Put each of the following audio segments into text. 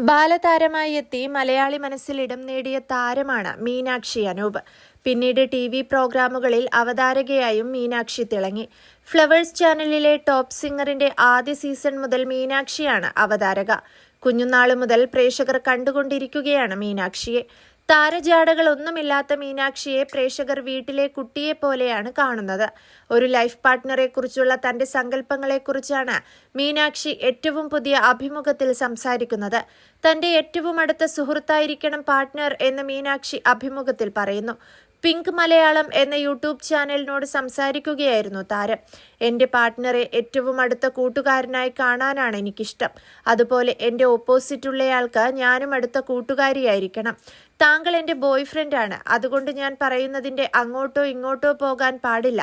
ബാലതാരമായി എത്തി മലയാളി മനസ്സിൽ ഇടം നേടിയ താരമാണ് മീനാക്ഷി അനൂപ്. പിന്നീട് TV പ്രോഗ്രാമുകളിൽ അവതാരകയായും മീനാക്ഷി തിളങ്ങി. ഫ്ലവേഴ്സ് ചാനലിലെ ടോപ്പ് സിംഗറിന്റെ ആദ്യ സീസൺ മുതൽ മീനാക്ഷിയാണ് അവതാരക. കുഞ്ഞുനാളു മുതൽ പ്രേക്ഷകർ കണ്ടുകൊണ്ടിരിക്കുകയാണ് മീനാക്ഷിയെ. താരജാടകളൊന്നുമില്ലാത്ത മീനാക്ഷിയെ പ്രേക്ഷകർ വീട്ടിലെ കുട്ടിയെ പോലെയാണ് കാണുന്നത്. ഒരു ലൈഫ് പാർട്ട്ണറെക്കുറിച്ചുള്ള തന്റെ സങ്കല്പങ്ങളെക്കുറിച്ചാണ് മീനാക്ഷി ഏറ്റവും പുതിയ അഭിമുഖത്തിൽ സംസാരിക്കുന്നത്. തന്റെ ഏറ്റവും അടുത്ത സുഹൃത്തായിരിക്കണം പാർട്ട്ണർ എന്ന് മീനാക്ഷി അഭിമുഖത്തിൽ പറയുന്നു. പിങ്ക് മലയാളം എന്ന യൂട്യൂബ് ചാനലിനോട് സംസാരിക്കുകയായിരുന്നു താരം. എൻ്റെ പാർട്ട്ണറെ ഏറ്റവും അടുത്ത കൂട്ടുകാരനായി കാണാനാണ് എനിക്കിഷ്ടം. അതുപോലെ എൻ്റെ ഓപ്പോസിറ്റുള്ളയാൾക്ക് ഞാനും അടുത്ത കൂട്ടുകാരിയായിരിക്കണം. താങ്കൾ എൻ്റെ ബോയ്ഫ്രണ്ടാണ്. അതുകൊണ്ട് ഞാൻ പറയുന്നതിൻ്റെ അങ്ങോട്ടോ ഇങ്ങോട്ടോ പോകാൻ പാടില്ല.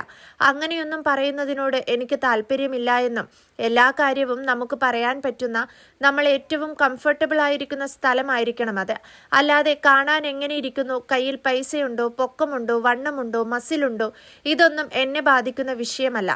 അങ്ങനെയൊന്നും പറയുന്നതിനോട് എനിക്ക് താല്പര്യമില്ല എന്നും എല്ലാ കാര്യവും നമുക്ക് പറയാൻ പറ്റുന്ന, നമ്മൾ ഏറ്റവും കംഫർട്ടബിൾ ആയിരിക്കുന്ന സ്ഥലമായിരിക്കണം അത്. അല്ലാതെ കാണാൻ എങ്ങനെ ഇരിക്കുന്നു, കയ്യിൽ പൈസയുണ്ടോ, പൊക്കമുണ്ടോ, വണ്ണമുണ്ടോ, മസിലുണ്ടോ, ഇതൊന്നും എന്നെ ബാധിക്കുന്ന വിഷയമല്ല.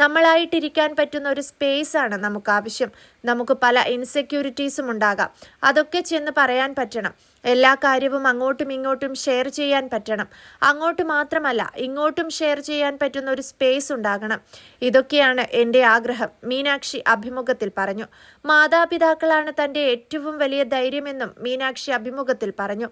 നമ്മളായിട്ടിരിക്കാൻ പറ്റുന്ന ഒരു സ്പേസ് ആണ് നമുക്ക് ആവശ്യം. നമുക്ക് പല ഇൻസെക്യൂരിറ്റീസും ഉണ്ടാകാം. അതൊക്കെ ചെന്ന് പറയാൻ പറ്റണം. എല്ലാ കാര്യവും അങ്ങോട്ടും ഇങ്ങോട്ടും ഷെയർ ചെയ്യാൻ പറ്റണം. അങ്ങോട്ട് മാത്രമല്ല ഇങ്ങോട്ടും ഷെയർ ചെയ്യാൻ പറ്റുന്ന ഒരു സ്പേസ് ഉണ്ടാകണം. ഇതൊക്കെയാണ് എൻ്റെ ആഗ്രഹം, മീനാക്ഷി അഭിമുഖത്തിൽ പറഞ്ഞു. മാതാപിതാക്കളാണ് തൻ്റെ ഏറ്റവും വലിയ ധൈര്യമെന്നും മീനാക്ഷി അഭിമുഖത്തിൽ പറഞ്ഞു.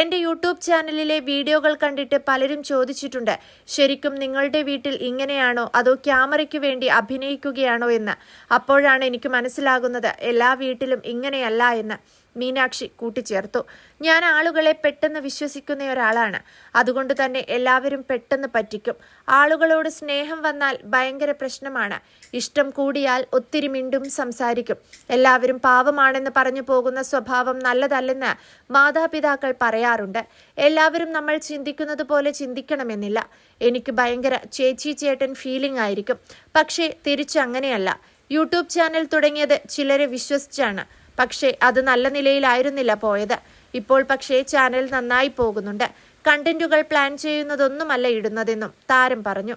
എൻ്റെ യൂട്യൂബ് ചാനലിലെ വീഡിയോകൾ കണ്ടിട്ട് പലരും ചോദിച്ചിട്ടുണ്ട്, ശരിക്കും നിങ്ങളുടെ വീട്ടിൽ ഇങ്ങനെയാണോ അതോ ക്യാമറയ്ക്ക് വേണ്ടി അഭിനയിക്കുകയാണോ എന്ന്. അപ്പോഴാണ് എനിക്ക് മനസ്സിലാകുന്നത് എല്ലാ വീട്ടിലും ഇങ്ങനെയല്ല എന്ന് മീനാക്ഷി കൂട്ടിച്ചേർത്തു. ഞാൻ ആളുകളെ പെട്ടെന്ന് വിശ്വസിക്കുന്ന ഒരാളാണ്. അതുകൊണ്ട് തന്നെ എല്ലാവരും പെട്ടെന്ന് പറ്റിക്കും. ആളുകളോട് സ്നേഹം വന്നാൽ ഭയങ്കര പ്രശ്നമാണ്. ഇഷ്ടം കൂടിയാൽ ഒത്തിരി മിണ്ടും സംസാരിക്കും. എല്ലാവരും പാവമാണെന്ന് പറഞ്ഞു പോകുന്ന സ്വഭാവം നല്ലതല്ലെന്ന് മാതാപിതാക്കൾ പറയാറുണ്ട്. എല്ലാവരും നമ്മൾ ചിന്തിക്കുന്നത് പോലെ ചിന്തിക്കണമെന്നില്ല. എനിക്ക് ഭയങ്കര ചേച്ചി ചേട്ടൻ ഫീലിംഗ് ആയിരിക്കും. പക്ഷേ തിരിച്ചങ്ങനെയല്ല. യൂട്യൂബ് ചാനൽ തുടങ്ങിയത് ചിലരെ വിശ്വസിച്ചാണ്. പക്ഷേ അത് നല്ല നിലയിലായിരുന്നില്ല പോയത്. ഇപ്പോൾ പക്ഷേ ചാനൽ നന്നായി പോകുന്നുണ്ട്. കണ്ടന്റുകൾ പ്ലാൻ ചെയ്യുന്നതൊന്നുമല്ല ഇടുന്നതെന്നും താരം പറഞ്ഞു.